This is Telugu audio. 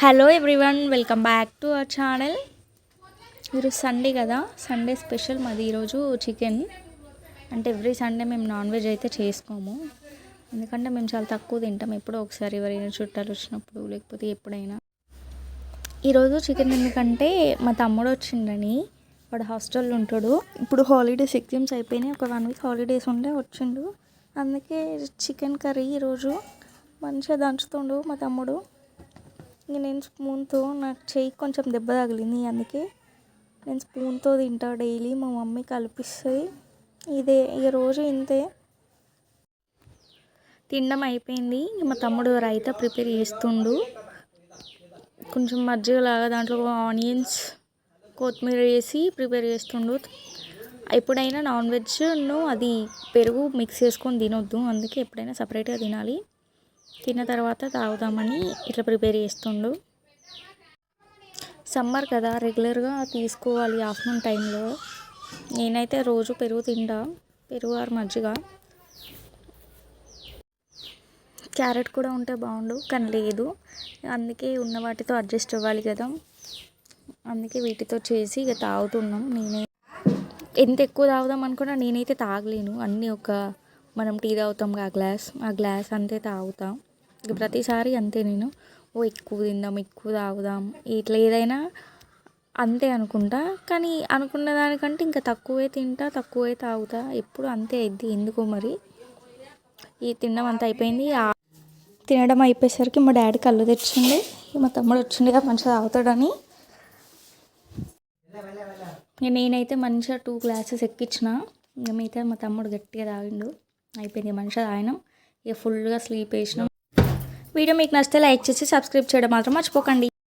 Hello everyone, welcome back to our channel. ఈరోజు సండే కదా, సండే స్పెషల్ మాది ఈరోజు చికెన్. అంటే ఎవ్రీ సండే మేము నాన్ వెజ్ అయితే చేసుకోము, ఎందుకంటే మేము చాలా తక్కువ తింటాం. ఎప్పుడో ఒకసారి ఎవరైనా చుట్టాలు వచ్చినప్పుడు, లేకపోతే ఎప్పుడైనా. ఈరోజు చికెన్ ఎందుకంటే మా తమ్ముడు వచ్చిండని, వాడు హాస్టల్లో ఉంటాడు. ఇప్పుడు హాలిడేస్ ఎగ్జామ్స్ అయిపోయినాయి, ఒక 1 వీక్ హాలిడేస్ ఉండే వచ్చిండు. అందుకే చికెన్ కర్రీ ఈరోజు మంచిగా దంచుతుండు మా తమ్ముడు. ఇంక నేను స్పూన్తో, నాకు చెయ్యి కొంచెం దెబ్బ తగిలింది, అందుకే నేను స్పూన్తో తింటా డైలీ. మా మమ్మీ కలిపిస్తుంది. ఇదే ఇక రోజు ఇంతే. తినడం అయిపోయింది. మా తమ్ముడు రైతా ప్రిపేర్ చేస్తుండు. కొంచెం మజ్జిగలాగా దాంట్లో ఆనియన్స్, కొత్తిమీర వేసి ప్రిపేర్ చేస్తుండు. ఎప్పుడైనా నాన్ వెజ్ను అది పెరుగు మిక్స్ చేసుకొని తినొద్దు, అందుకే ఎప్పుడైనా సపరేట్గా తినాలి. తిన్న తర్వాత తాగుదామని ఇట్లా ప్రిపేర్ చేస్తుండు. సమ్మర్ కదా, రెగ్యులర్గా తీసుకోవాలి ఆఫ్టర్నూన్ టైంలో. నేనైతే రోజు పెరుగు తింటా, పెరుగు ఆర్ మజ్జిగ. క్యారెట్ కూడా ఉంటే బాగుండు, కానీ లేదు. అందుకే ఉన్న వాటితో అడ్జస్ట్ అవ్వాలి కదా, అందుకే వీటితో చేసి ఇక తాగుతున్నాం. ఎంత ఎక్కువ తాగుదాం అనుకున్నా నేనైతే తాగలేను అన్నీ. మనం టీ తాగుతాం ఆ గ్లాస్ అంతే తాగుతాం. ఇక ప్రతిసారి అంతే. నేను ఎక్కువ తిందాం, ఎక్కువ తాగుదాం, ఇట్లా ఏదైనా అంతే అనుకుంటా. కానీ అనుకున్న దానికంటే ఇంకా తక్కువే తింటా, తక్కువే తాగుతా. ఎప్పుడు అంతే అయింది ఎందుకో మరి. ఈ తినడం అంతా అయిపోయింది. తినడం అయిపోయేసరికి మా డాడీ కళ్ళు తెచ్చిండే. మా తమ్ముడు వచ్చిండే మంచిగా తాగుతాడని. నేనైతే మంచిగా 2 గ్లాసెస్ ఎక్కించిన. ఇక మిగతా మా తమ్ముడు గట్టిగా తాగిండు. అయిపోయింది మంచిగా తాగినాం. ఇక ఫుల్గా స్లీప్ వేసినాం. వీడియో మీకు నచ్చితే లైక్ చేసి సబ్స్క్రైబ్ చేయడం మాత్రం మర్చిపోకండి.